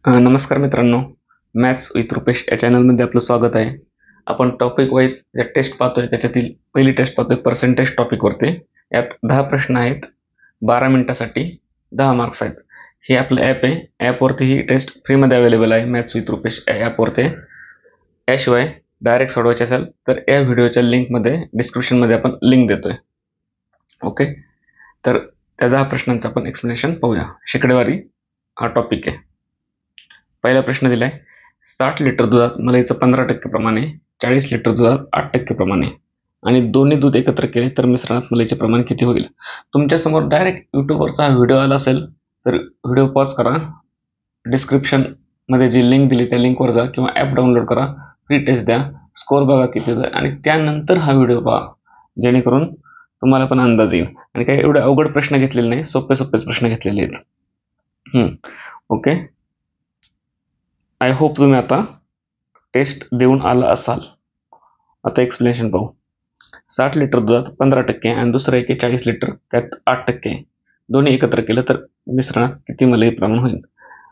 नमस्कार मित्रांनो, maths with Rupesh या चॅनलमध्ये आपलं स्वागत आहे. आपण टॉपिक वाईज ज्या टेस्ट पाहतोय त्याच्यातील पहिली टेस्ट पाहतोय पर्सेंटेज टॉपिकवरती. यात 10 प्रश्न आहेत, 12 मिनिटासाठी 10 मार्क्स आहेत. हे आपलं ॲप आहे. ॲपवरती ही टेस्ट फ्रीमध्ये अवेलेबल आहे मॅथ्स विथ रुपेश या ॲपवरती. याशिवाय डायरेक्ट सोडवायचे असेल तर या व्हिडिओच्या लिंकमध्ये डिस्क्रिप्शनमध्ये आपण लिंक देतोय. ओके, तर त्या 10 प्रश्नांचं आपण एक्सप्लेनेशन पाहूया. शेकडेवारी हा टॉपिक आहे. पहिला प्रश्न दिलाय, 60 लिटर दुधात मलाईचं 15% प्रमाण आहे, 40 लिटर दुधात 8% प्रमाण आहे आणि दोन्ही दूध एकत्र केले तर मिश्रणात मलाईचे प्रमाण किती होईल. तुमच्यासमोर डायरेक्ट यूट्यूबवरचा व्हिडिओ आला असेल तर व्हिडिओ पॉज करा, डिस्क्रिप्शनमध्ये जी लिंक दिली त्या लिंकवर जा किंवा ॲप डाउनलोड करा, फ्री टेस्ट द्या, स्कोअर बघा किती होतं आणि त्यानंतर हा व्हिडिओ पहा, जेणेकरून तुम्हाला पण अंदाज येईल. आणि काही एवढे अवघड प्रश्न घेतलेले नाही, सोपेच प्रश्न घेतलेले आहेत. ओके, आय होप तुम्ही आता टेस्ट देऊन आला असाल. आता एक्सप्लेनेशन पाहू. 60 लिटर दुधात 15% आणि दुसरं आहे 40 लिटर त्यात 8%, दोन्ही एकत्र केलं तर मिश्रणात किती मलाई प्रमाण होईल.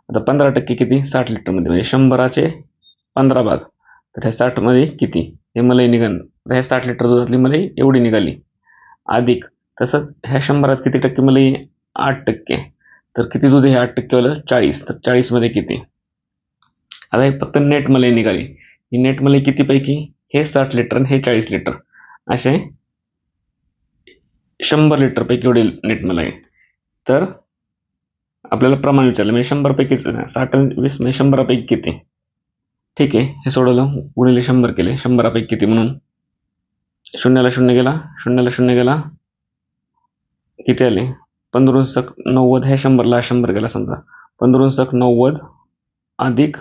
आता 15% किती, 60 लिटरमध्ये म्हणजे 100चे 15 भाग, तर ह्या 60मध्ये किती हे मलाई निघाल. तर ह्या 60 लिटर दुधातली मलाई एवढी निघाली, अधिक तसंच ह्या 100 किती टक्के मलाई, 8%, तर किती दूध हे 8% वालं 40, तर 40मध्ये किती. आता हे फक्त नेट मलाई निघाली. ही नेट मलाई किती पैकी, हे 60 लिटर आणि हे 40 लिटर, असे 100 लिटर पैकी एवढी नेट मलाई. तर आपल्याला प्रमाण विचारलं म्हणजे 100 पैकी 60 आणि 20 म्हणजे 100 पैकी किती. ठीक आहे, हे सोडवलं, गुणिले 100 केले, 100 पैकी किती म्हणून 0ला 0 गेला, 0ला 0 गेला, किती आले 15 90. ह्या 100ला 100 गेला समजा, 15 90 अधिक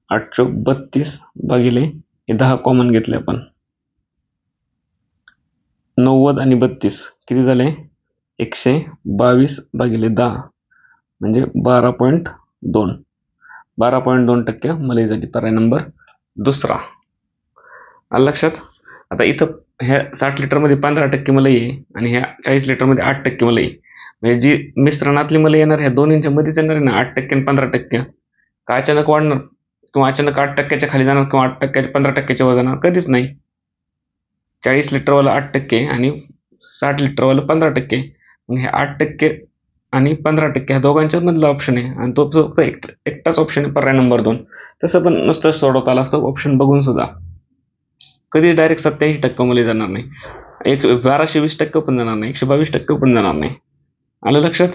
832 भागिले हे 10 कॉमन घेतले आपण, 90 आणि 32 किती झाले 122 भागिले 10 म्हणजे 12.2. 12.2% मलाई झाली. पर्याय नंबर दुसरा. आलं लक्षात. आता इथं ह्या 60 लिटरमध्ये 15% मलाई आहे आणि ह्या 40 लिटरमध्ये 8% मलाई, म्हणजे जी मिश्रणातली मलाई येणार ह्या दोन्हींच्या मध्येच येणार आहे ना, 8% आणि 15%. का अचानक वाढणार किंवा अचानक 8%च्या खाली जाणार किंवा 8%च्या 15%च्या वर जाणार, कधीच नाही. 40 लिटरवाला 8% आणि 60 लिटरवाला 15%. मग हे 8% आणि 15% ह्या दोघांच्या मधला ऑप्शन आहे आणि तो फक्त एकटाच ऑप्शन आहे, पर्याय नंबर 2. तसं पण नुसतं सोडवता आलं असतं ऑप्शन बघून सुद्धा. कधीच डायरेक्ट 87% मध्ये जाणार नाही, 1220% पण जाणार नाही, 122% पण जाणार नाही. आलं लक्षात.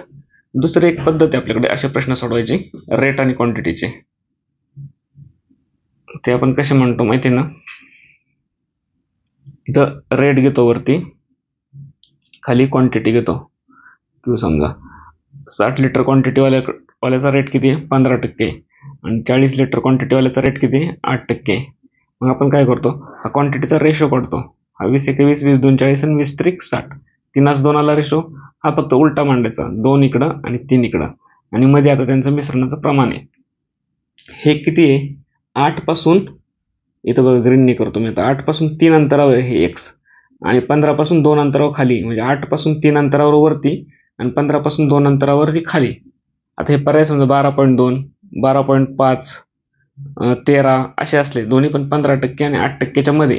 दुसरी एक पद्धत आहे आपल्याकडे असे प्रश्न सोडवायचे रेट आणि क्वांटिटीचे. ते आपण कसे म्हणतो माहिती ना, इथं रेट घेतो वरती, खाली क्वांटिटी घेतो. किंवा समजा 60 लिटर क्वांटिटी वाल्याचा रेट किती आहे 15% आणि 40 लिटर क्वांटिटी वाल्याचा रेट किती आहे 8%. मग आपण काय करतो, हा क्वांटिटीचा रेशो काढतो. हा 20 1 20, 20 2 40 आणि 20 3 60, 3:2 आला रेशो. हा फक्त उलटा मांडायचा, 2 इकडं आणि 3 इकडं आणि मध्ये आता त्यांचं मिश्रणाचं प्रमाण आहे. हे किती आहे 8 पासून, इथं बघा ग्रीनने करतो मी आता, 8 पासून 3 अंतरावर हे x आणि 15 पासून 2 अंतरावर खाली, म्हणजे 8 पासून 3 अंतरावर वरती आणि 15 पासून 2 अंतरावरती खाली. आता हे पर्याय समजा 12.2, 12.5, 13 असे असले, दोन्ही पण 15% आणि 8%च्या मध्ये,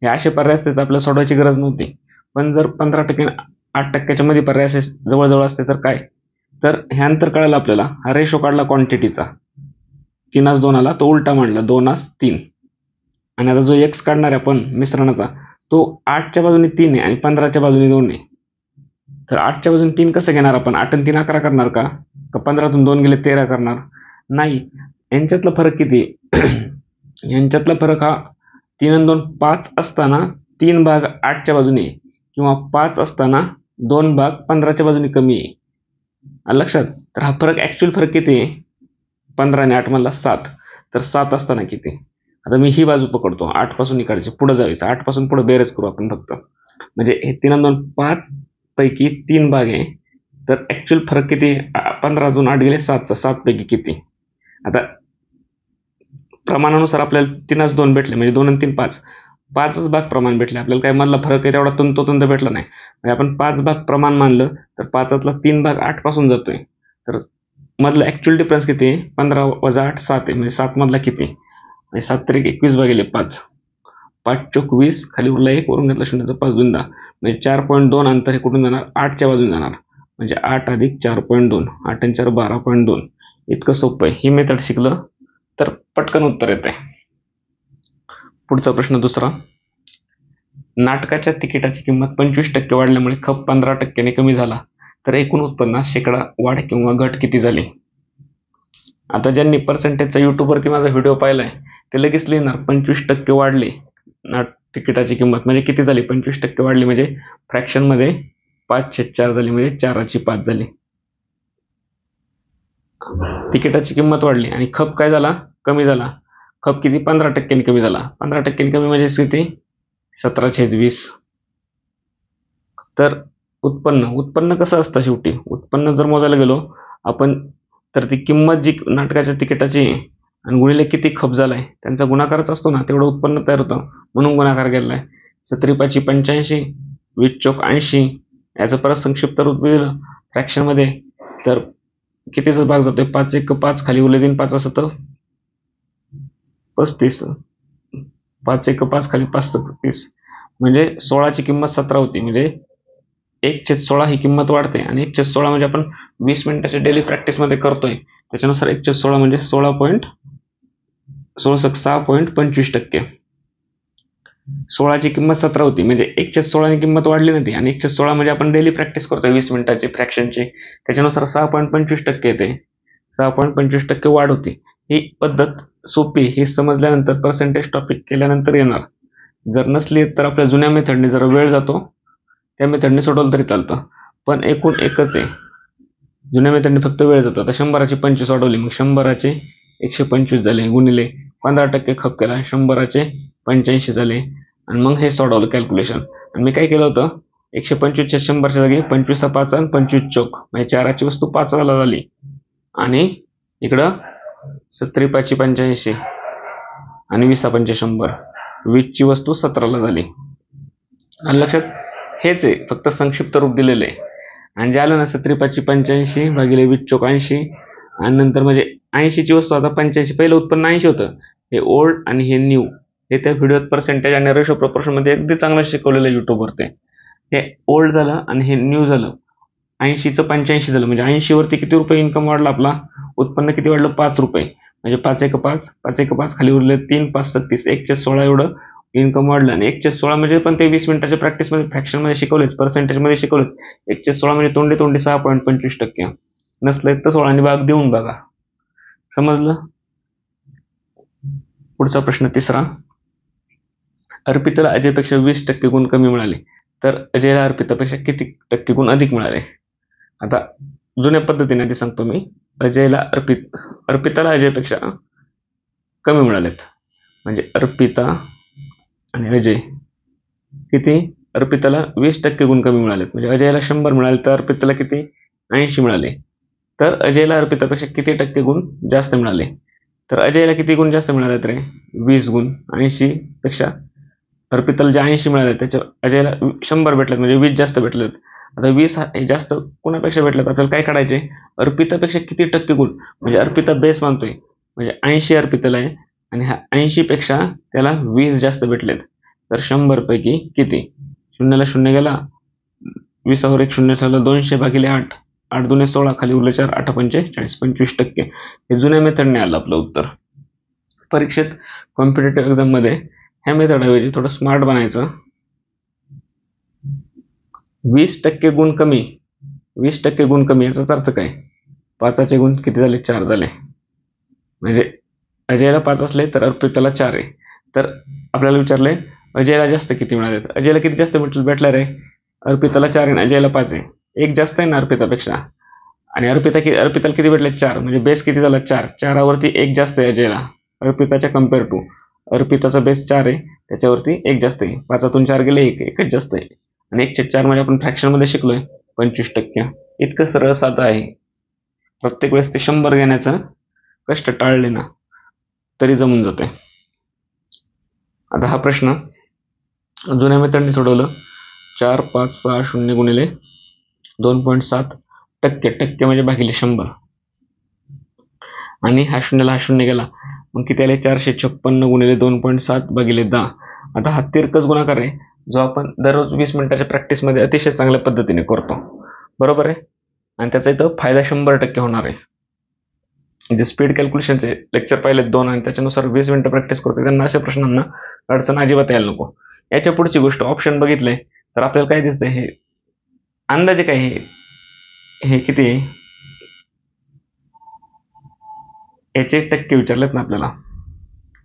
हे असे पर्याय असते तर आपल्याला सोडवायची गरज नव्हती. पण जर 15% आणि 8%च्या मध्ये पर्याय असे जवळजवळ असते तर काय, तर हे अंतर कळालं आपल्याला. हा रेशो काढला क्वांटिटीचा, 3:2 आला, तो उलटा मांडला 2:3. आणि आता जो x काढणार आहे आपण मिश्रणाचा, तो 8च्या बाजूने 3 आहे आणि 15च्या बाजूने 2 आहे. तर 8च्या बाजूने 3 कसं घेणार आपण, 8 आणि 3 11 करणार का 15तून 2 गेले 13 करणार नाही. यांच्यातला फरक किती यांच्यातला फरक हा 3 आणि 2 5 असताना 3 भाग 8च्या बाजूने किंवा 5 असताना 2 भाग 15च्या बाजूने कमी आहे. लक्षात. तर हा फरक ऍक्च्युअल फरक किती आहे 15 आणि 8 मधला 7, तर 7 असताना किती. आता मी ही बाजू पकडतो, 8 पासून इकडचे पुढे जायचं, 8 पासून पुढे बेरज करू आपण फक्त, म्हणजे हे 3 आणि 2 5 पैकी 3 भाग आहे. तर ऍक्च्युअल फरक किती, 15तून 8 गेले 7चा, 7 पैकी किती. आता प्रमाणानुसार आपल्याला 3:2 भेटले, म्हणजे 2 आणि 3 5, 5च भाग प्रमाण भेटले आपल्याला. काय मधला फरक आहे तेवढा तंतोतंत भेटला नाही, म्हणजे आपण 5 भाग प्रमाण मानलं तर 5तला 3 भाग 8 पासून जातोय, तर मधला ॲक्च्युअल डिफरन्स किती आहे? 15 वजा 8 7 आहे. म्हणजे 7 मधला किती? म्हणजे 7 तरी 21 भागिले 5. 5 चोक 20, खाली उरला 1, वरून घेतला 0 तर 5 2 10. म्हणजे 4.2 अंतर हे कुठून जाणार? 8च्या बाजून जाणार. म्हणजे 8 अधिक 4.2, 8 आणि 4 12.2. इतकं सोपं आहे. ही मेथड शिकलं तर पटकन उत्तर येते. पुढचा प्रश्न दुसरा. नाटकाच्या तिकिटाची किंमत 25% वाढल्यामुळे खप 15% कमी झाला तर एकूण उत्पन्नात शेकडा वाढ किंवा घट किती झाली? आता ज्यांनी पर्सेंटेजचा यूट्यूबवरती माझा व्हिडिओ पाहिलाय ते लगेच लिहिणार 25% वाढले तिकिटाची किंमत. म्हणजे किती झाली? 25% वाढली म्हणजे फ्रॅक्शनमध्ये 5/4 झाली, म्हणजे 4/5 झाली. तिकिटाची किंमत वाढली आणि खप काय झाला? कमी झाला. खप किती? 15% कमी झाला. 15% कमी म्हणजे किती? 17/20. तर उत्पन्न कसं असतं? शेवटी उत्पन्न जर मोजायला गेलो आपण तर ती किंमत जी नाटकाच्या तिकिटाची आणि गुणिले किती खप झालाय त्यांचा गुणाकारच असतो ना, तेवढं उत्पन्न तयार होतं, म्हणून गुणाकार केलाय. 17/5 85, 20 चोक 80. याचं परत संक्षिप्त रूप दिलं फ्रॅक्शनमध्ये तर कितीचा भाग जातोय? 5 1 5, खाली उरले 3 5 असतं 35. 5 1 5, खाली 5 30. म्हणजे 16ची किंमत 17 होती. म्हणजे 1/16 ही किंमत वाढते आणि 1/16 म्हणजे आपण 20 मिनिटाच्या डेली प्रॅक्टिसमध्ये करतोय त्याच्यानुसार 1/16 म्हणजे 6.25%. 16ची किंमत 17 होती म्हणजे 1/16 ने किंमत वाढली नाही आणि 1/16 म्हणजे आपण डेली प्रॅक्टिस करतोय 20 मिनिटाची फ्रॅक्शनची, त्याच्यानुसार 6.25% येते. 6.25% वाढ होती. ही पद्धत सोपी, हे समजल्यानंतर पर्सेंटेज टॉपिक केल्यानंतर येणार. जर नसली तर आपल्या जुन्या मेथडने जरा वेळ जातो, त्या मेथडने सोडवलं तरी चालतं. पण एकूण एकच आहे. जुन्या मेथडने फक्त वेळ जातो. आता 100ची 25 वाढवली, मग 100चे 125 झाले, गुणिले 15% खप केला, 100चे 85 झाले आणि मग हे सोडवलं कॅल्क्युलेशन. आणि मी काय केलं होतं? 125च्या 100च्या जागी 25 5 आणि 25 चोक म्हणजे 4ची वस्तू 5ला झाली आणि इकडं 17/5 85 आणि 20 5 100, 20ची वस्तू 17ला झाली. आणि लक्षात हेच आहे, फक्त संक्षिप्त रूप दिलेलं आहे. आणि जे आलं ना 17/5 85 भागिले 20 चोक 80 आणि नंतर म्हणजे 80ची वस्तू आता 85, पहिलं उत्पन्न 80 होतं. हे ओल्ड आणि हे न्यू हे त्या व्हिडिओत पर्सेंटेज आणि रेशो प्रपोर्शनमध्ये अगदी चांगलं शिकवलेलं आहे यूट्यूबवरती. हे ओल्ड झालं आणि हे न्यू झालं. 80चं 85 झालं म्हणजे 80वरती किती रुपये इन्कम वाढला? आपला उत्पन्न किती वाढलं? 5 रुपये. म्हणजे 5 1 5, 5 1 5, खाली उरले 3 5 36, 1/16 एवढं इन्कम वाढलं. आणि 1/16 म्हणजे पण ते 20 मिनिटाच्या प्रॅक्टिसमध्ये फ्रॅक्शनमध्ये शिकवलेच, पर्सेंटेजमध्ये शिकवलेच. 1/16 म्हणजे तोंडी 6.25%. नसलं तर 16ने भाग देऊन बघा. समजलं? पुढचा प्रश्न तिसरा. अर्पिताला अजयपेक्षा 20% गुण कमी मिळाले तर अजयला अर्पितापेक्षा किती टक्के गुण अधिक मिळाले? आता जुन्या पद्धतीने आधी सांगतो मी. अर्पिताला अजयपेक्षा कमी मिळालेत. म्हणजे अर्पिता आणि अजय किती? अर्पिताला 20% गुण कमी मिळालेत. म्हणजे अजयला 100 मिळाले तर अर्पिताला किती? 80 मिळाले. तर अजयला अर्पितापेक्षा किती टक्के गुण जास्त मिळाले? तर अजयला किती गुण जास्त मिळालेत रे? 20 गुण. 80 पेक्षा अर्पिताला जे 80 मिळाले त्याच्या अजयला 100 भेटलेत, म्हणजे 20 जास्त भेटलेत. आता 20 हे जास्त कोणापेक्षा भेटलेत? आपल्याला काय काढायचे? अर्पितापेक्षा किती टक्के गुण, म्हणजे अर्पिता बेस मानतोय म्हणजे 80 अर्पिताला आहे आणि ह्या 80 पेक्षा त्याला 20 जास्त भेटलेत. तर 100 पैकी किती? 0ला 0 गेला, 20वर 1 0 ठेवलं, 200 भागिले 8, 8 दुने 16, खाली उरले 4, 8 पंचे 40, 25%. हे जुन्या मेथडने आलं आपलं उत्तर. परीक्षेत कॉम्पिटेटिव्ह एक्झाममध्ये ह्या मेथडऐवजी थोडं स्मार्ट बनायचं. 20% गुण कमी, 20% गुण कमी याचाच अर्थ काय? 5चे गुण किती झाले? 4 झाले. म्हणजे अजयला 5 असले तर अर्पिताला 4 आहे. तर आपल्याला विचारले अजयला जास्त किती मिळाले? अजयला किती जास्त भेटलं रे? अर्पिताला 4 आहे, अजयला 5 आहे. एक जास्त आहे ना अर्पितापेक्षा. आणि अर्पिताला किती भेटले? 4. म्हणजे बेस किती झाला? 4. 4वरती 1 जास्त आहे अजयला अर्पिताच्या कम्पेअर टू. अर्पिताचा बेस 4 आहे, त्याच्यावरती 1 जास्त आहे. 5तून 4 गेले 1, 1च जास्त आहे. आणि 1/4 म्हणजे आपण फ्रॅक्शनमध्ये शिकलोय 25%. इतकं सरळ साधं आहे. प्रत्येक वेळेस ते 100 घेण्याचं कष्ट टाळले ना तरी जमून जाते. आता हा प्रश्न जुन्या मेथडने सोडवलं. 4 5 6 0 गुणिले 2.7 टक्के म्हणजे भागिले 100. आणि हा शून्याला हा शून्य गेला, मग किती आले 456 गुणिले 2.7 भागिले 10. आता हा तिरकस गुणाकार आहे जो आपण दररोज 20 मिनिटाच्या प्रॅक्टिसमध्ये अतिशय चांगल्या पद्धतीने करतो, बरोबर आहे. आणि त्याचा इथं फायदा 100% होणार आहे. जे स्पीड कॅल्क्युलेशनचे लेक्चर पाहिले 2 आणि त्याच्यानुसार 20 मिनिटं प्रॅक्टिस करतो त्यांना अशा प्रश्नांना अडचण अजिबात यायला नको. याच्या पुढची गोष्ट ऑप्शन बघितले तर आपल्याला काय दिसतंय, हे अंदाजे काय हे किती आहे, याचे टक्के विचारलेत ना आपल्याला.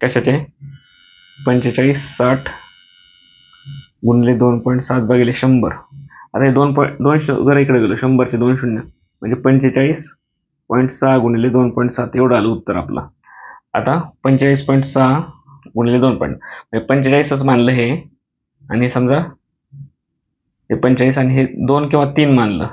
कशाचे? 45, 60 गुणिले 2.7 भागिले 100. आता हे 2 जर इकडे गेलो 100चे 2 शून्य म्हणजे 45.6 गुणिले 2.7 एवढं आलं उत्तर आपलं. आता 45.6 गुणिले 2 म्हणजे 45च मानलं हे, आणि समजा हे 45 आणि हे 2 किंवा 3 मानलं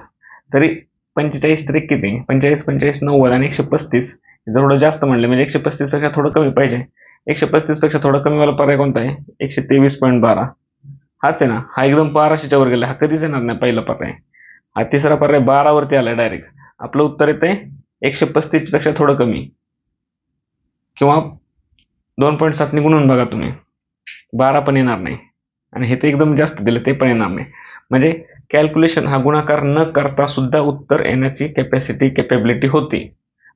तरी 45 तरी किती, 45 45 90 आणि 135 जर जास्त म्हणले म्हणजे 135 पेक्षा थोडं कमी पाहिजे. 135 पेक्षा थोडा कमी वाला पर्याय कोणता आहे? 123.12 हाच आहे ना. हा एकदम 1200च्या वर गेला, हा कधीच येणार नाही पहिला पर्याय. हा तिसरा पर्याय 12 वरती आला डायरेक्ट. आपलं उत्तर येते 135 पेक्षा थोडं कमी, किंवा 2.7 गुणून बघा तुम्ही, 12 पण येणार नाही, आणि हे तर एकदम जास्त दिलं ते पण येणार नाही. म्हणजे कॅल्क्युलेशन हा गुणाकार न करता सुद्धा उत्तर येण्याची कॅपॅबिलिटी होती.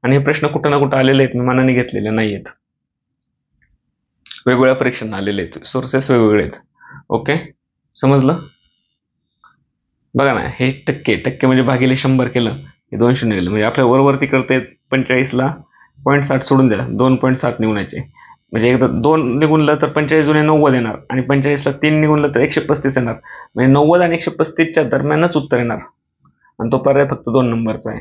आणि हे प्रश्न कुठं ना कुठं आलेले आहेत, मी मनाने घेतलेले नाही आहेत, वेगवेगळ्या परीक्षांना आलेले आहेत, सोर्सेस वेगवेगळे आहेत. ओके, समजलं? बघा ना, हे टक्के म्हणजे भागिले 100 केलं, हे 2 शून्य गेलं, म्हणजे आपल्या वरवरती करते 45ला 0.60 सोडून द्या, 2.7 निघण्याचे, म्हणजे एकदा 2 निघूनलं तर 45 जुने 90 येणार, आणि 45ला 3 निघूनलं तर 135 येणार, म्हणजे 90 आणि 135च्या दरम्यानच उत्तर येणार, आणि तो पर्याय फक्त 2 नंबरचा आहे.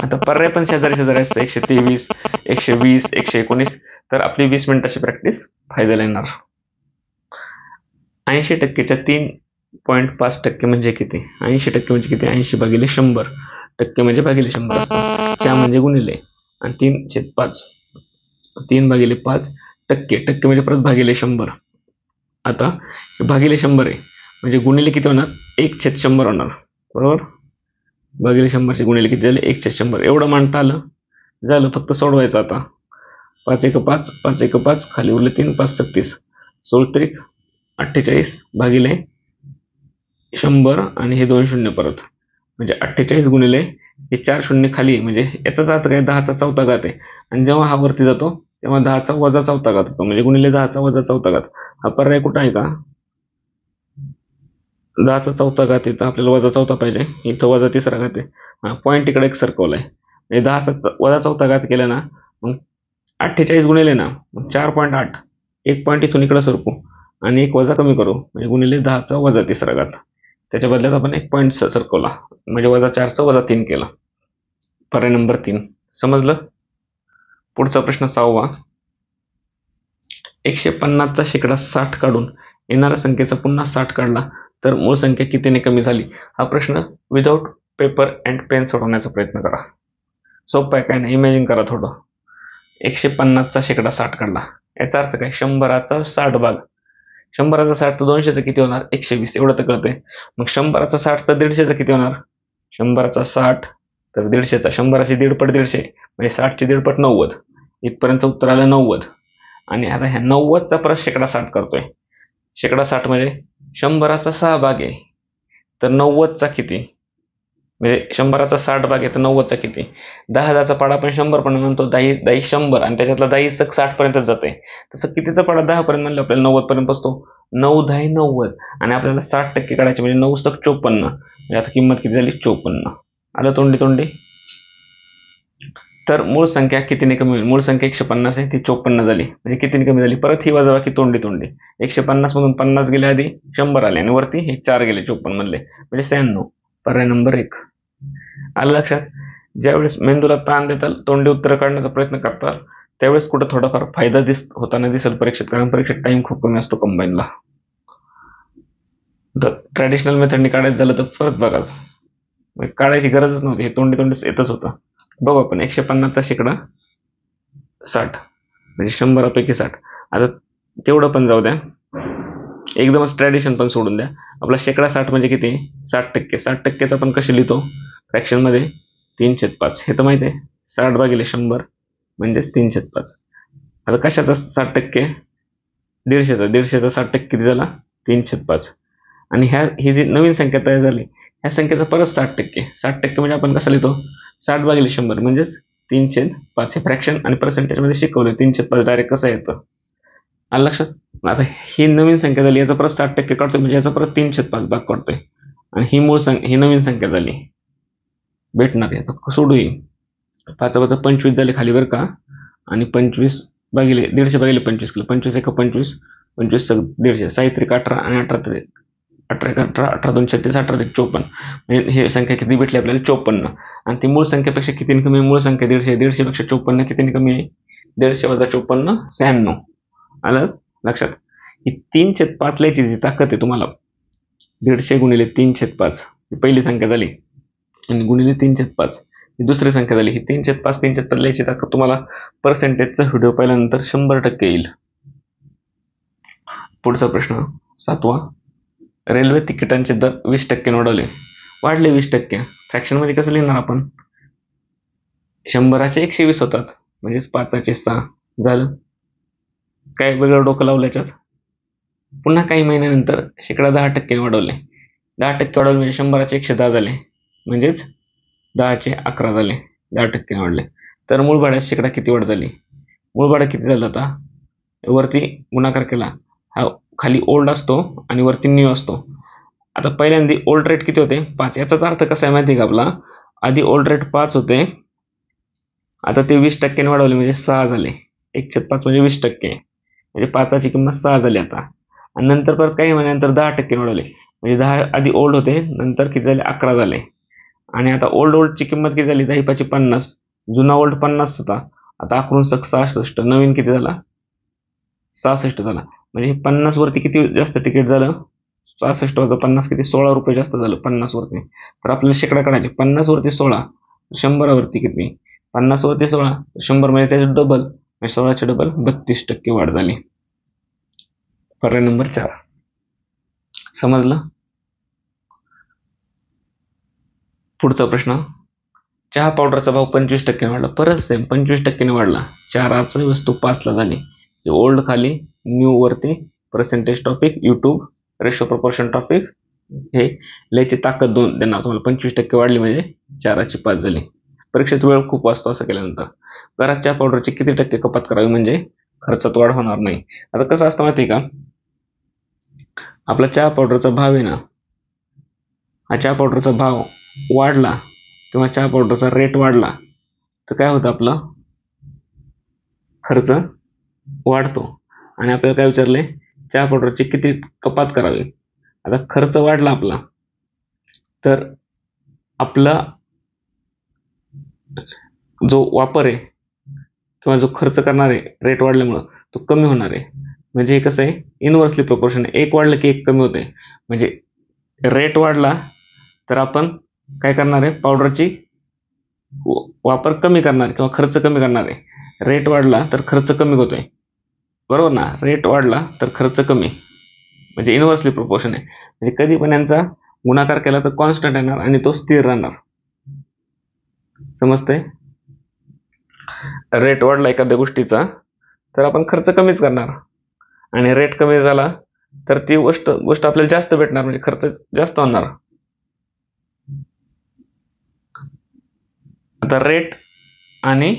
आता पर्याय पण शेजारी असतं, 123, 120, 119, तर आपली 20 मिनिटाची प्रॅक्टिस फायद्याला येणार. 80%च्या 3.5% म्हणजे किती? 80% म्हणजे किती? 80 भागिले 100, टक्के म्हणजे भागिले 100 असतं, च्या म्हणजे गुणिले, आणि 3/5, 3 भागिले 5 टक्के म्हणजे परत भागिले 100. आता भागिले 100 आहे म्हणजे गुणिले किती होणार? 1/100 होणार, बरोबर. भागिले 100चे गुणिले किती झाले? 1/100. एवढं मांडता आलं, झालं, फक्त सोडवायचं. आता 5 1 5, 5 1 5, खाली उरले 3, 5 36, 16 48 भागिले 100, आणि हे 2 शून्य परत, म्हणजे 48 गुणिले हे 4 शून्य खाली, म्हणजे याचाच अर्थ काय? 10चा चौथा घात आहे, आणि जेव्हा हा वरती जातो तेव्हा 10चा वजा चौथा घात होतो, म्हणजे गुणिले 10चा वजा चौथा घात. हा पर्याय कुठं आहे का? 10चा चौथा घात येतं, आपल्याला वजा चौथा पाहिजे, इथं वजा तिसरा घात आहे. हा पॉईंट इकडे एक सरकवलाय, म्हणजे 10चा वजा चौथा घात केला ना, मग 48 गुणिले ना, मग 4.8, एक पॉईंट इथून इकडे सरकू आणि एक वजा कमी करू, म्हणजे गुणिले 10चा वजा तिसरा घात. त्याच्या बदल्यात आपण एक पॉईंट सरकवला, म्हणजे वजा 4चा वजा 3 केला. पर्याय नंबर 3. समजलं? पुढचा प्रश्न 6वा. 150चा शेकडा 60 काढून येणाऱ्या संख्येचा पुन्हा 60 काढला तर मूळ संख्या कितीने कमी झाली? हा प्रश्न विदाउट पेपर अँड पेन सोडवण्याचा प्रयत्न करा. सोपं आहे, काय नाही, इमॅजिन करा थोडं. 150चा शेकडा 60 काढला, याचा अर्थ काय? 100चा 60 भाग. 100चा 60 तर 200चा किती होणार? 120, एवढं तर कळतंय. मग 100चा 60 तर 150चा किती होणार? 100चा 60 तर 150चा, 100ची दीडपट 150, म्हणजे 60ची दीडपट 90, इथपर्यंत उत्तर आलं 90. आणि आता ह्या 90चा परत शेकडा 60 करतोय. शेकडा 60 म्हणजे 100चा 6 भाग आहे, तर 90चा किती? म्हणजे 100चा 60 भाग आहे तर 90चा किती? 10चा पाडा आपण 100 पण म्हणतो, 10 100, आणि त्याच्यातला 10 सक 60 पर्यंतच जाते. तसं कितीचा पाडा 10 पर्यंत म्हणलं आपल्याला 90 पर्यंत बसतो. 9 10 90, आणि आपल्याला 60% काढायचे म्हणजे 9 सक 54. म्हणजे आता किंमत किती झाली? 54. आलं तोंडी? तर मूळ संख्या कितीने कमी होईल? मूळ संख्या 150 आहे, ती 54 झाली, म्हणजे कितीने कमी झाली? परत ही वजाबाकी तोंडी. 150 मधून 50 गेले, आधी 100 आले, आणि वरती हे 4 गेले 54 मधले, म्हणजे 96. पर्याय नंबर 1. आलं लक्षात? ज्यावेळेस मेंदूला ताण देताल, तोंडी उत्तर काढण्याचा प्रयत्न करताल, त्यावेळेस कुठं थोडाफार फायदा होताना दिसेल परीक्षेत, कारण परीक्षेत टाइम खूप कमी असतो कंबाईनला. तर ट्रॅडिशनल मेथडने काढायचं झालं तर परत बघा, काढायची गरजच नव्हती, हे तोंडी येतच होतं. बघू आपण. 150चा शेकडा 60 म्हणजे 100पैकी 60. आता तेवढं पण जाऊ द्या, एकदमच ट्रॅडिशन पण सोडून द्या. आपला शेकडा 60 म्हणजे किती? 60%. 60%चा आपण कसे लिहितो फ्रॅक्शनमध्ये? 3/5. हे तर माहिती आहे, 60 भागिले 100 म्हणजेच 3/5. आता कशाचा 60%? 150चा. 150चा 60% किती झाला? 3/5. आणि ही जी नवीन संख्या तयार झाली ह्या संख्येचा परत 60%. 60% म्हणजे आपण कसं लिहितो? 60 भागिले 100 म्हणजेच 3/5. हे फ्रॅक्शन आणि पर्सेंटेजमध्ये शिकवलं. 3/5 डायरेक्ट कसं येतं? आलं लक्षात? आता ही नवीन संख्या झाली, याचा परत 60% काढतोय म्हणजे याचा परत 3/5 भाग काढतोय आणि ही नवीन संख्या झाली भेटणार. आता सोडू ही 5 25 झाले खाली बरं का. आणि 25 भागिले 150 भागिले 25 केलं. 25 1 25, 25 150, 6 3 18 आणि 18 18 18 18 2 36 18 54. म्हणजे ही संख्या किती भेटली आपल्याला? 54. आणि ती मूळ संख्येपेक्षा किती कमी? मूळ संख्या 150. 150 पेक्षा 54 किती कमी आहे? 150 वजा 54 96. आलं लक्षात? ही 3/5 लिहायची जी ताकद आहे तुम्हाला, 150 गुणिले 3/5 ही पहिली संख्या झाली आणि गुणिले 3/5 ही दुसरी संख्या झाली. ही 3/5 लिहायची ताकद तुम्हाला पर्सेंटेजचा व्हिडिओ पाहिल्यानंतर 100% येईल. पुढचा प्रश्न 7वा. रेल्वे तिकिटांचे दर 20% वाढले 20%. फ्रॅक्शन मध्ये कसं लिहिणार आपण? 100चे 120 होतात म्हणजेच 5चे 6 झालं. काय वेगळं डोकं लावलं याच्यात? पुन्हा काही महिन्यानंतर 10% वाढवले. 10% वाढवले म्हणजे 100चे 110 झाले म्हणजेच 10चे 11 झाले. 10% वाढले. तर मूळ भाड्यात शेकडा किती वाढ झाली? मूळ भाडं किती झालं? आता वरती गुणाकार केला, हा खाली ओल्ड असतो आणि वरती न्यू असतो. आता पहिल्यांदा ओल्ड रेट किती होते? 5. याचाच अर्थ कसा आहे माहिती आहे का आपला? आधी ओल्ड रेट 5 होते, आता ते 20% वाढवले म्हणजे 6 झाले. 1/5 म्हणजे 20%, म्हणजे 5ची किंमत 6 झाली आता. आणि नंतर परत काही महिन्यानंतर 10% वाढवले म्हणजे 10 आधी ओल्ड होते, नंतर किती झाले? 11 झाले. आणि आता ओल्डची किंमत किती झाली? 10 50. जुना ओल्ड 50 होता, आता 11 66. नवीन किती झाला? 66 झाला. म्हणजे 50 वरती किती जास्त तिकीट झालं? 66 वजा 50 किती? 16 रुपये जास्त झालं 50 वरती. तर आपल्याला शेकडा काढायचे. 50 वरती 16, 100 वरती किती? 50 वरती 16, 100 म्हणजे त्याचे डबल, 16चे डबल 32% वाढ झाली. पर्याय नंबर 4. समजलं? पुढचा प्रश्न. चहा पावडरचा भाव 25% वाढला. परत सेम 25% वाढला. 4ची वस्तू 5ला झाली. ओल्ड खाली, न्यू वरती, percentage topic, YouTube, ratio proportion topic. हे लिहायची ताकद देणार तुम्हाला. 25% वाढली म्हणजे 4ची 5 झाली. परीक्षेत वेळ खूप वाचतो असं केल्यानंतर. घरात चहा पावडरची किती टक्के कपात करावी म्हणजे खर्चात वाढ होणार नाही? आता कसं असतं माहिती का? आपला चहा पावडरचा भाव आहे ना, हा चहा पावडरचा भाव वाढला किंवा चहा पावडरचा रेट वाढला तर काय होतं? आपलं खर्च वाढतो. आणि आपल्याला काय विचारले? चहा पावडरची किती कपात करावी. आता खर्च वाढला आपला तर आपला जो वापर आहे किंवा जो खर्च करणार आहे रेट वाढल्यामुळं तो कमी होणार आहे. म्हणजे हे कसं आहे? इनव्हर्सली प्रोपोर्शन आहे. एक वाढलं की एक कमी होते. म्हणजे रेट वाढला तर आपण काय करणार आहे? पावडरची वापर कमी करणार किंवा खर्च कमी करणार आहे. रेट वाढला तर खर्च कमी होतोय, बरोबर ना? रेट वाढला तर खर्च कमी, म्हणजे इनव्हर्सली प्रोपोर्शन आहे. म्हणजे कधी पण यांचा गुणाकार केला तर कॉन्स्टंट येणार आणि तो स्थिर राहणार. समजतंय? रेट वाढला एखाद्या गोष्टीचा तर आपण खर्च कमीच करणार आणि रेट कमी झाला तर ती गोष्ट आपल्याला जास्त भेटणार म्हणजे खर्च जास्त होणार. आता रेट आणि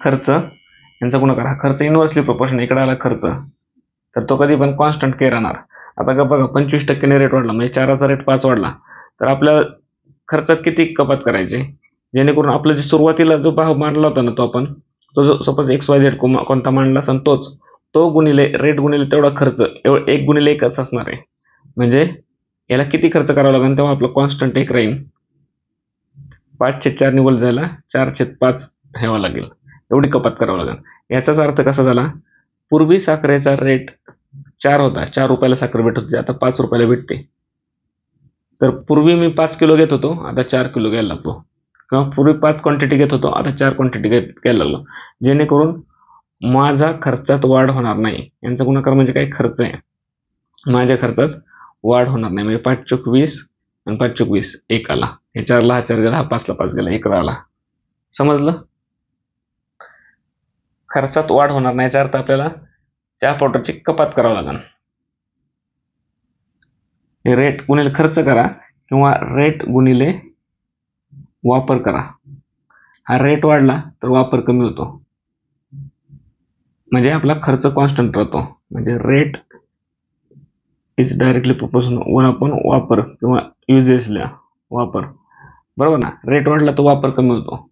खर्च यांचा गुणाकार, हा खर्च इनव्हर्सली प्रोपोर्शन, इकडे आला खर्च तर तो कधी पण कॉन्स्टंट के राहणार. आता बघा 25% रेट वाढला म्हणजे 4चा रेट 5 वाढला तर आपल्या खर्चात किती कपात करायची जेणेकरून आपलं जे सुरुवातीला जो भाव मांडला होता ना तो जो सपोज XYZ कोणता मांडला असेल तो गुणिले रेट गुणिले तेवढा खर्च 1 गुणिले 1च असणार आहे. म्हणजे याला किती खर्च करावा लागेल तेव्हा आपलं कॉन्स्टंट 1 राहील. 5/4 निवल जायला 4/5 घ्यावा लागेल, एवढी कपात करावं लागेल. याचाच अर्थ कसा झाला? पूर्वी साखरेचा रेट 4 होता, 4 रुपयाला साखर भेटत होती, आता 5 रुपयाला भेटते. तर पूर्वी मी 5 किलो घेत होतो, आता 4 किलो घ्यायला लागतो. किंवा पूर्वी 5 क्वांटिटी घेत होतो, आता 4 क्वांटिटी घ्यायला लागलो. जेणेकरून माझा खर्चात वाढ होणार नाही. यांचा गुणाकार म्हणजे काय? खर्च आहे. माझ्या खर्चात वाढ होणार नाही. म्हणजे 5 चोक 20 आणि 5 चोक 20 1 आला. हे 4ला 4 गेला, हा 5ला 5 गेला, 1 राहिला. समजलं? खर्चात वाढ होणार नाही, याचा अर्थ आपल्याला चहा पावडरची कपात करावं लागेल. रेट गुणिले खर्च करा किंवा रेट गुणिले वापर करा. हा रेट वाढला तर वापर कमी होतो, म्हणजे आपला खर्च कॉन्स्टंट राहतो. म्हणजे rate is directly proportional 1 upon वापर किंवा युजेसला वापर, बरोबर ना. रेट वाढला तर वापर कमी होतो,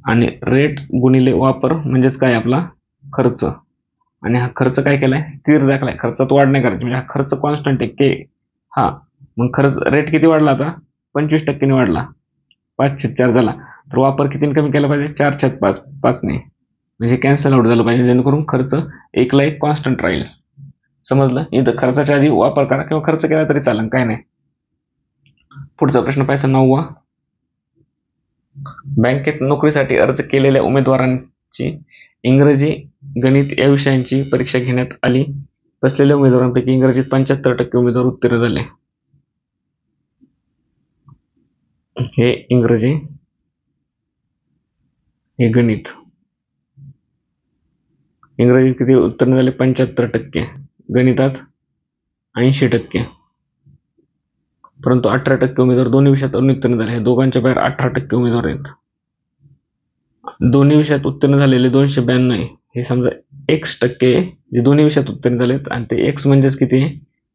आणि रेट गुणिले वापर म्हणजेच काय, आपला खर्च. आणि हा खर्च काय केलाय, स्थिर दाखलाय. खर्चात वाढ नाही करायची, म्हणजे हा खर्च कॉन्स्टंट आहे के. हा मग खर्च रेट किती वाढला, आता 25% वाढला, 5/4 झाला. तर वापर कितीने कमी केला पाहिजे, 4/5ने. म्हणजे कॅन्सल आउट झालं पाहिजे, जेणेकरून खर्च एकला एक कॉन्स्टंट राहील. समजलं. इथं खर्चाच्या आधी वापर करा किंवा खर्च केला तरी चालेल, काय नाही. पुढचा प्रश्न पाहायचा 9वा. बँकेत नोकरीसाठी अर्ज केलेल्या उमेदवारांची इंग्रजी, गणित या विषयांची परीक्षा घेण्यात आली. बसलेल्या उमेदवारांपैकी इंग्रजीत 75% उमेदवार उत्तीर्ण झाले. हे इंग्रजी, हे गणित. इंग्रजीत किती उत्तीर्ण झाले, 75%. गणितात 80%. परंतु 18% उमेदवार दोन्ही विषयात अनुत्तीर्ण झाले. हे दोघांच्या बाहेर 18% उमेदवार आहेत. दोन्ही विषयात उत्तीर्ण झालेले 292 आहे. हे समजा x टक्के जे दोन्ही विषयात उत्तीर्ण झालेत, आणि ते x म्हणजेच किती,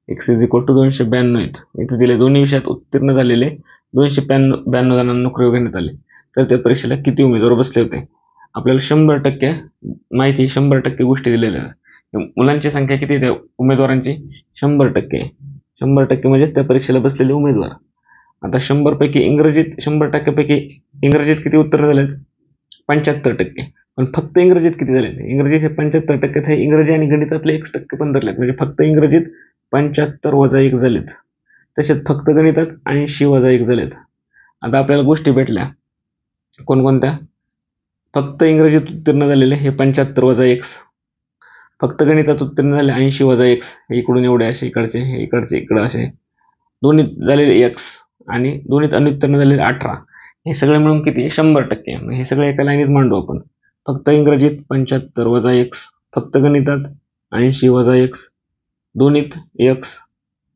x इज इक्वल टू 292 आहेत. इथे दिले दोन्ही विषयात उत्तीर्ण झालेले 292 जणांना नोकरी घेण्यात आली. तर त्या परीक्षेला किती उमेदवार बसले होते. आपल्याला 100% माहिती, 100% गोष्टी दिलेल्या. मुलांची संख्या किती आहे उमेदवारांची, 100%. 100% म्हणजेच त्या परीक्षेला बसलेले उमेदवार. आता 100 पैकी इंग्रजीत, 100% पैकी इंग्रजीत किती उत्तीर्ण झालेत, 75%. पण फक्त इंग्रजीत किती झाले, इंग्रजीत हे 75% आहे. इंग्रजी आणि गणितातले 1% पण धरलेत, म्हणजे फक्त इंग्रजीत 75 वजा 1 झालेत. तसेच फक्त गणितात 80 वजा 1 झालेत. आता आपल्याला गोष्टी भेटल्या कोणकोणत्या, फक्त इंग्रजीत उत्तीर्ण झालेले हे 75 वजा 1, फक्त गणितात उत्तीर्ण झाले 80 वजा 1, हे इकडून एवढे असे इकडचे, हे इकडचे इकडं असे. दोन्हीत झालेले x आणि दोन्हीत अनुत्तीर्ण झालेले 18, हे सगळे मिळून किती, 100%. हे सगळे एका लाईनीत मांडू आपण. फक्त इंग्रजीत 75 वजा 1, फक्त गणितात 80 वजा 1, दोन्हीत x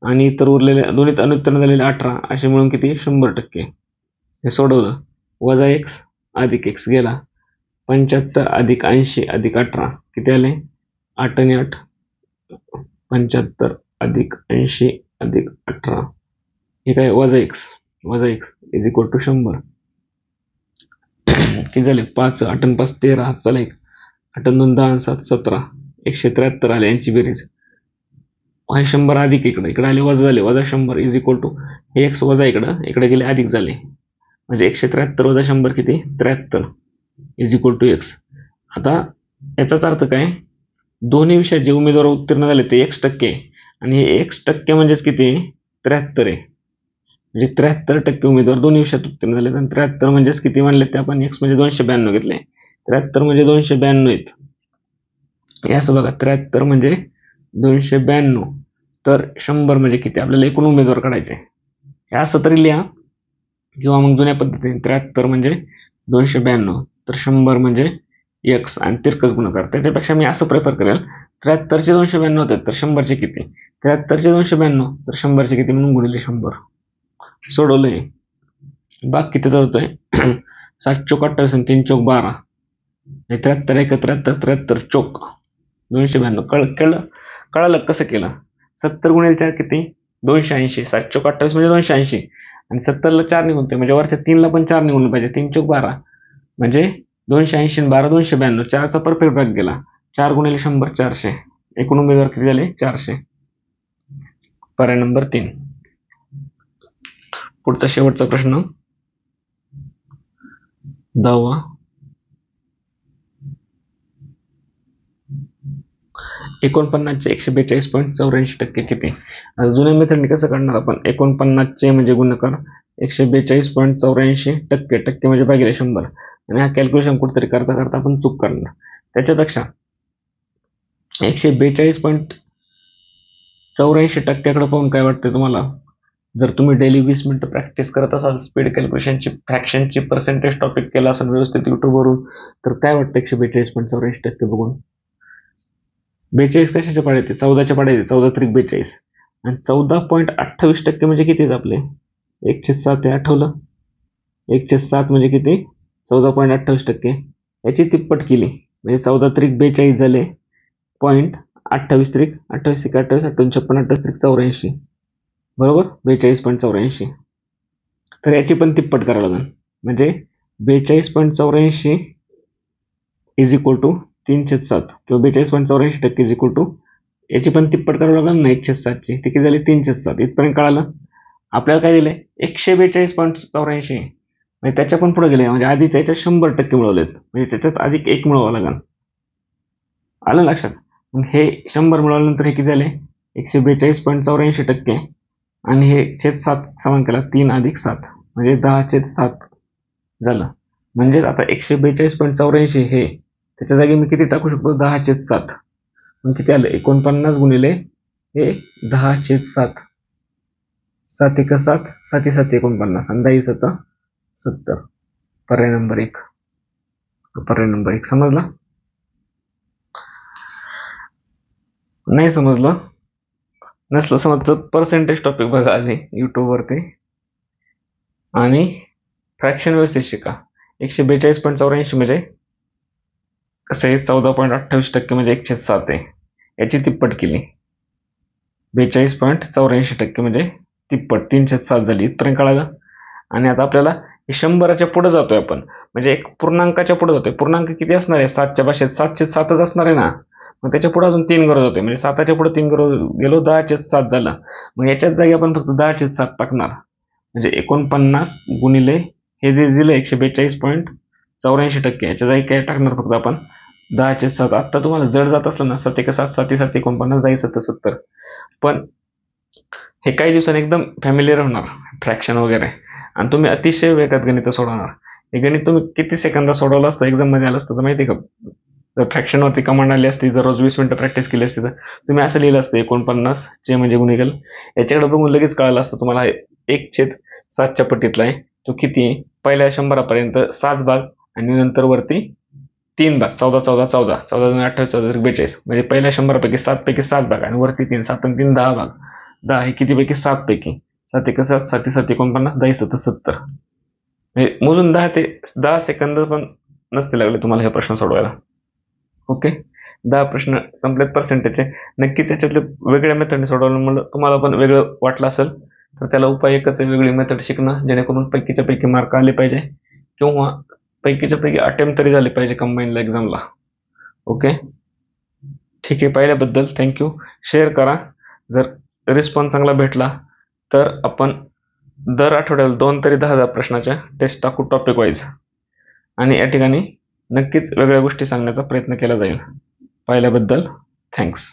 आणि इतर उरलेले दोन्हीत अनुत्तीर्ण झालेले 18, असे मिळून किती, 100%. हे सोडवलं, वजा x अधिक x गेला, 75 अधिक 80 अधिक 18 किती आले, 8 आणि 8, 75 अधिक 80 अधिक 18, हे काय, वजा x इज इक्वल टू 100. किती झाले, 5, 8 आणि 5 13, हातचाला 1, 8 आणि 2 10, 7 17, 173 आले यांची बेरीज. हा 100 अधिक इकडे आले वजा झाले, वजा 100 इज इक्वल टू हे x वजा इकडे गेले अधिक झाले, म्हणजे 173 वजा 100 किती, 73 इज इक्वल टू x. आता याचाच अर्थ काय, दोन्ही विषयात जे उमेदवार उत्तीर्ण झाले ते x% आणि हे x% म्हणजेच किती, 73 आहे. म्हणजे 73% उमेदवार दोन्ही विषयात उत्तीर्ण झाले. आणि 73 म्हणजेच किती मानले ते आपण, x म्हणजे 292 घेतले, 73 म्हणजे 292 आहेत. हे असं बघा, 73 म्हणजे 292, तर 100 म्हणजे किती, आपल्याला एकूण उमेदवार काढायचे. हे असं तरी लिहा, किंवा मग जुन्या पद्धतीने 73 म्हणजे 292, तर 100 म्हणजे x आणि तिरकस गुणाकार. त्याच्यापेक्षा मी असं प्रेफर करेल, 73चे 292 होतात तर 100चे किती, 73चे 292 तर 100चे किती म्हणून गुणिले 100. सोडवलंय. बाग कितीचा होतोय, 7 चोक 28 आणि 3 चोक 12, 73 1 73 73 चोक 292. कळलं कसं केलं. 70 गुणिले 4 किती, 280. 7 चोक 28 म्हणजे 280, आणि 70ला 4 निघून म्हणजे वरच्या 3ला पण 4 निघून पाहिजे, 3 चोक 12 म्हणजे 280 आणि 12 292, 4चा परफेक्ट भाग गेला. 4 गुणिले 100 400, एकूण उमेदवार किती झाले, 400. पर्याय नंबर 3. पुढचा शेवटचा प्रश्न 10वा. 49चे 142.84% किती. जुन्या मेथडने कसं काढणार आपण, 49चे म्हणजे गुणाकार 142.84%, टक्के म्हणजे भागिले 100, आणि हा कॅल्क्युलेशन कुठेतरी करता करता आपण चूक करणार. त्याच्यापेक्षा 142.84% पाहून काय वाटतं तुम्हाला, जर तुम्ही डेली 20 मिनिटं प्रॅक्टिस करत असाल स्पीड कॅल्क्युलेशनची फ्रॅक्शनची पर्सेंटेज टॉपिक केला असेल व्यवस्थित युट्यूबवरून, तर काय वाटतं 142.84% बघून? 42 कशाच्या पाड्या येते? 14च्या पाड्या येते. 14 त्रिक 42 आणि 14.28% म्हणजे किती आपले? 1/7 हे आठवलं? 1/7 म्हणजे किती? 14.28%. याची तिप्पट केली म्हणजे 14 त्रिक 42 झाले. 0.28 त्रिक 28 त्रिक 28 58 58 त्रिक 84 बरोबर 42.84. तर याची पण तिप्पट करावं लागेल म्हणजे 42.84 इज इक्वल टू 3/7 किंवा 42.84% इज इक्वल टू याची पण तिप्पट करावं लागेल ना 1/7ची. ती किती झाली? 3/7. इथपर्यंत कळालं. आपल्याला काय दिलंय? 142.84 म्हणजे त्याच्या पण पुढे गेले म्हणजे आधीच याच्यात 100% मिळवलेत म्हणजे त्याच्यात अधिक 1 मिळवावं लागेल. आलं लक्षात? मग हे 100 मिळवल्यानंतर हे किती झाले? 142.84% आणि हे छेद 7 समान केला 3 अधिक 7 म्हणजे 10/7 झालं. म्हणजे आता 142.84 हे त्याच्या जागी मी किती टाकू शकतो? 10/7. मग किती आलं? 49 गुणिले हे 10/7. 7 1 7 7 7 49 आणि 10 7 70. पर्याय नंबर 1. पर्याय नंबर 1 समजला? नाही समजलं? नसलं समजलं पर्सेंटेज टॉपिक बघा आधी युट्यूबवरती आणि फ्रॅक्शन व्यवस्थित शिका. 142.84 म्हणजे कसं आहे? 14.28% म्हणजे 1/7 आहे. याची तिप्पट केली. 42.84% म्हणजे तिप्पट 3/7 झाली. इथपर्यंत कळालं? आणि आता आपल्याला 100च्या पुढे जातोय आपण म्हणजे एक पूर्णांकाच्या पुढे जातोय. पूर्णांक किती असणार आहे? 7च्या भाषेत 7/7च असणार आहे ना. मग त्याच्या पुढे अजून 3 गरज होते म्हणजे 7च्या पुढे 3 गरज गेलो 10/7 झालं. मग याच्याच जागी आपण फक्त 10/7 टाकणार म्हणजे 49 गुणिले हे जे दिलं 142.84% याच्या जागी काय टाकणार फक्त आपण 10/7. आता तुम्हाला जड जात असलं ना 7 1 7 7 7 49 10 7 70 पण हे काही दिवसांनी एकदम फॅमिलियर होणार फ्रॅक्शन वगैरे आणि तुम्ही अतिशय वेगात गणित सोडवणार. हे गणित तुम्ही किती सेकंदात सोडवलं असतं एक्झाम मध्ये आलं असतं तर माहिती का? जर फ्रॅक्शनवरती कमांड आली असती दररोज 20 मिनिटं प्रॅक्टिस केली असती तर तुम्ही असं लिहिलं असतं 49 चे म्हणजे गुणिकल याच्याकडे बघून लगेच कळालं असतं तुम्हाला 1/7च्या पट्टीतला आहे तो किती आहे? पहिल्या 100पर्यंत 7 भाग आणि नंतर वरती 3 भाग 14 14 14 14 28 14 42 म्हणजे पहिल्या 100पैकी 7 पैकी 7 भाग आणि वरती 3 7 आणि 3 10 भाग 10 हे किती पैकी 7 पैकी 7 1 7 7 7 49 10 7 70 म्हणजे मोजून 10 सेकंद पण नसते लागले तुम्हाला हे प्रश्न सोडवायला. ओके 10 प्रश्न संपलेत पर्सेंटेजचे. नक्कीच याच्यातले वेगळ्या मेथडने सोडवलं म्हणलं तुम्हाला पण वेगळं वाटलं असेल तर त्याला उपाय एकच आहे वेगळी मेथड शिकणं जेणेकरून पैकीच्या पैकी मार्क आले पाहिजे किंवा पैकीच्या पैकी अटेम्प्ट तरी झाले पाहिजे कंबाईनला एक्झामला. ओके ठीक आहे पाहिल्याबद्दल थँक्यू. शेअर करा. जर रिस्पॉन्स चांगला भेटला तर आपण दर आठवड्याला 2 तरी 10 प्रश्नाच्या टेस्ट टाकू टॉपिक वाईज आणि या ठिकाणी नक्कीच वेगळ्या गोष्टी सांगण्याचा प्रयत्न केला जाईल. पाहिल्याबद्दल थँक्स.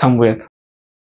थांबूयात.